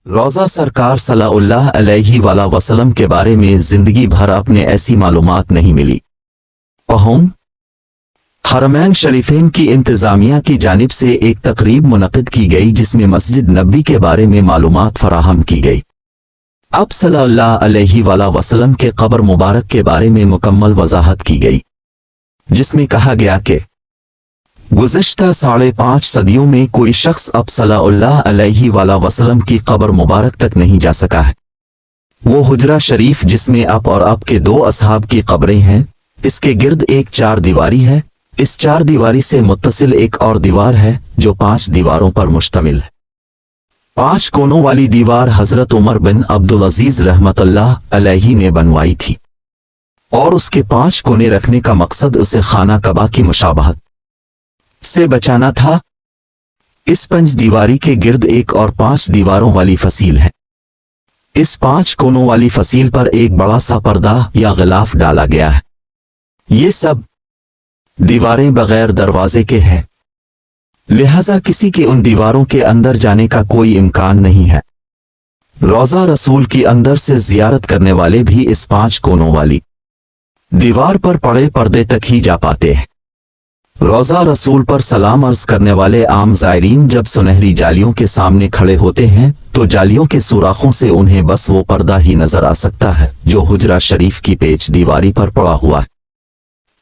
روزہ سرکار صلی اللہ علیہ وآلہ وسلم کے بارے میں زندگی بھر اپنے ایسی معلومات نہیں ملی۔ حرمین شریفین کی انتظامیہ کی جانب سے ایک تقریب منعقد کی گئی جس میں مسجد نبوی کے بارے میں معلومات فراہم کی گئی۔ اب صلی اللہ علیہ وآلہ وسلم کے قبر مبارک کے بارے میں مکمل وضاحت کی گئی، جس میں کہا گیا کہ گزشتہ 5.5 صدیوں میں کوئی شخص اب صلی اللہ علیہ وآلہ وسلم کی قبر مبارک تک نہیں جا سکا ہے۔ وہ حجرہ شریف جس میں اب اور اب کے 2 اصحاب کی قبریں ہیں، اس کے گرد ایک 4 دیواری ہے۔ اس 4 دیواری سے متصل ایک اور دیوار ہے جو 5 دیواروں پر مشتمل ہے۔ 5 کونوں والی دیوار حضرت عمر بن عبدالعزیز رحمت اللہ علیہ نے بنوائی تھی، اور اس کے 5 کونے رکھنے کا مقصد اسے خانہ کعبہ کی مشابہت سے بچانا تھا۔ اس 5 دیواری کے گرد ایک اور 5 دیواروں والی فصیل ہے۔ اس 5 کونوں والی فصیل پر ایک بڑا سا پردہ یا غلاف ڈالا گیا ہے۔ یہ سب دیواریں بغیر دروازے کے ہیں، لہذا کسی کے ان دیواروں کے اندر جانے کا کوئی امکان نہیں ہے۔ روضہ رسول کی اندر سے زیارت کرنے والے بھی اس 5 کونوں والی دیوار پر پڑے پردے تک ہی جا پاتے ہیں۔ روضہ رسول پر سلام عرض کرنے والے عام زائرین جب سنہری جالیوں کے سامنے کھڑے ہوتے ہیں تو جالیوں کے سوراخوں سے انہیں بس وہ پردہ ہی نظر آ سکتا ہے جو حجرہ شریف کی پیچ دیواری پر پڑا ہوا ہے۔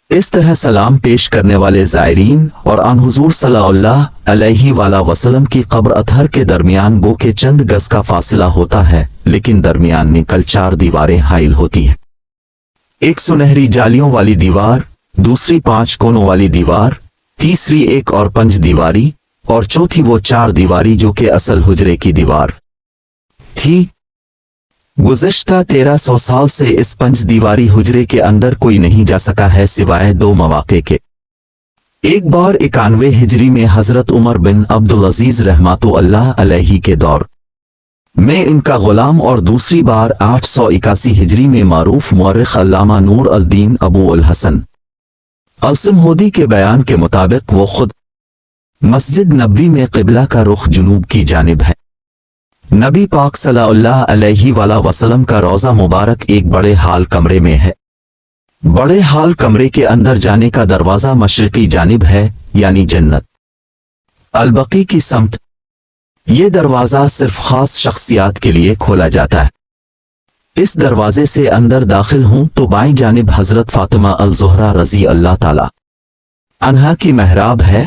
اس طرح سلام پیش کرنے والے زائرین اور آن حضور صلی اللہ علیہ وآلہ وسلم کی قبر اطہر کے درمیان گو کے چند گز کا فاصلہ ہوتا ہے، لیکن درمیان میں 4 دیواریں حائل ہوتی ہیں۔ ایک سنہری جالیوں والی دیوار، دوسری 5 کونوں والی دیوار، تیسری ایک اور 5 دیواری، اور چوتھی وہ 4 دیواری جو کہ اصل حجرے کی دیوار تھی۔ گزشتہ 1300 سال سے اس 5 دیواری حجرے کے اندر کوئی نہیں جا سکا ہے سوائے 2 مواقع کے۔ ایک بار 91 ہجری میں حضرت عمر بن عبدالعزیز رحمۃ اللہ علیہ کے دور میں ان کا غلام، اور دوسری بار 881 ہجری میں معروف مورخ علامہ نور الدین ابو الحسن السمہودی کے بیان کے مطابق وہ خود مسجد نبوی میں قبلہ کا رخ جنوب کی جانب ہے۔ نبی پاک صلی اللہ علیہ وآلہ وسلم کا روضہ مبارک ایک بڑے ہال کمرے میں ہے۔ بڑے ہال کمرے کے اندر جانے کا دروازہ مشرقی جانب ہے، یعنی جنت البقیع کی سمت۔ یہ دروازہ صرف خاص شخصیات کے لیے کھولا جاتا ہے۔ اس دروازے سے اندر داخل ہوں تو بائیں جانب حضرت فاطمہ الزہرا رضی اللہ تعالی عنہا کی محراب ہے۔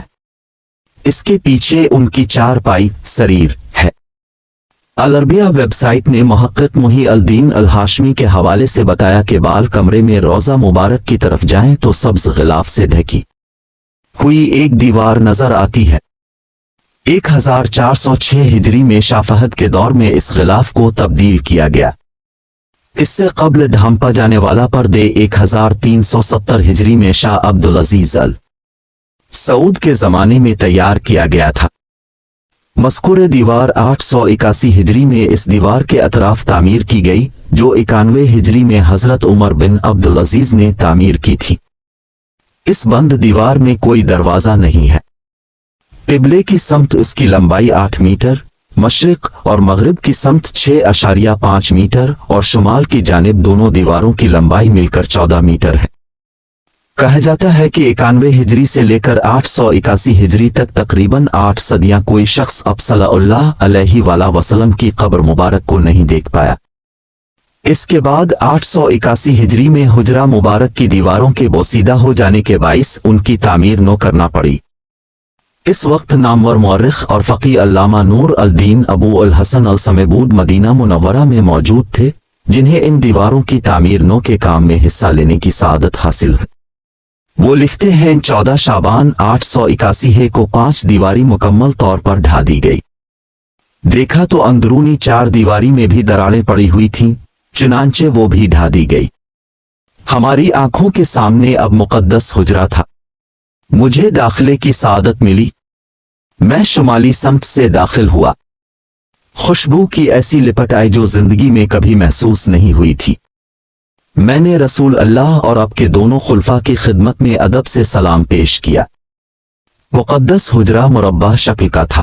اس کے پیچھے ان کی 4 پائی سریر ہے۔ العربیہ ویب سائٹ نے محقق محی الدین الہاشمی کے حوالے سے بتایا کہ بال کمرے میں روضہ مبارک کی طرف جائیں تو سبز غلاف سے ڈھکی ہوئی ایک دیوار نظر آتی ہے۔ 1406 ہجری میں شاہ فہد کے دور میں اس غلاف کو تبدیل کیا گیا۔ اس سے قبل ڈھانپا جانے والا پردے 1370 ہجری میں شاہ عبدالعزیز سعود کے زمانے میں تیار کیا گیا تھا۔ مذکور دیوار 881 ہجری میں اس دیوار کے اطراف تعمیر کی گئی جو 91 ہجری میں حضرت عمر بن عبدالعزیز نے تعمیر کی تھی۔ اس بند دیوار میں کوئی دروازہ نہیں ہے۔ قبلے کی سمت اس کی لمبائی 8 میٹر، مشرق اور مغرب کی سمت 6.5 میٹر اور شمال کی جانب دونوں دیواروں کی لمبائی مل کر 14 میٹر ہے۔ کہا جاتا ہے کہ 91 ہجری سے لے کر 881 ہجری تک تقریباً 8 صدیاں کوئی شخص اب صلی اللہ علیہ وآلہ وسلم کی قبر مبارک کو نہیں دیکھ پایا۔ اس کے بعد 881 ہجری میں حجرہ مبارک کی دیواروں کے بوسیدہ ہو جانے کے باعث ان کی تعمیر نو کرنا پڑی۔ اس وقت نامور مورخ اور فقیہ علامہ نور الدین ابو الحسن السمعود مدینہ منورہ میں موجود تھے، جنہیں ان دیواروں کی تعمیر نو کے کام میں حصہ لینے کی سعادت حاصل ہے۔ وہ لکھتے ہیں 14 شعبان 881 کو 5 دیواری مکمل طور پر ڈھا دی گئی۔ دیکھا تو اندرونی 4 دیواری میں بھی دراڑیں پڑی ہوئی تھیں، چنانچہ وہ بھی ڈھا دی گئی۔ ہماری آنکھوں کے سامنے اب مقدس حجرہ تھا۔ مجھے داخلے کی سعادت ملی۔ میں شمالی سمت سے داخل ہوا۔ خوشبو کی ایسی لپٹ آئی جو زندگی میں کبھی محسوس نہیں ہوئی تھی۔ میں نے رسول اللہ اور آپ کے دونوں خلفاء کی خدمت میں ادب سے سلام پیش کیا۔ مقدس حجرہ مربع شکل کا تھا۔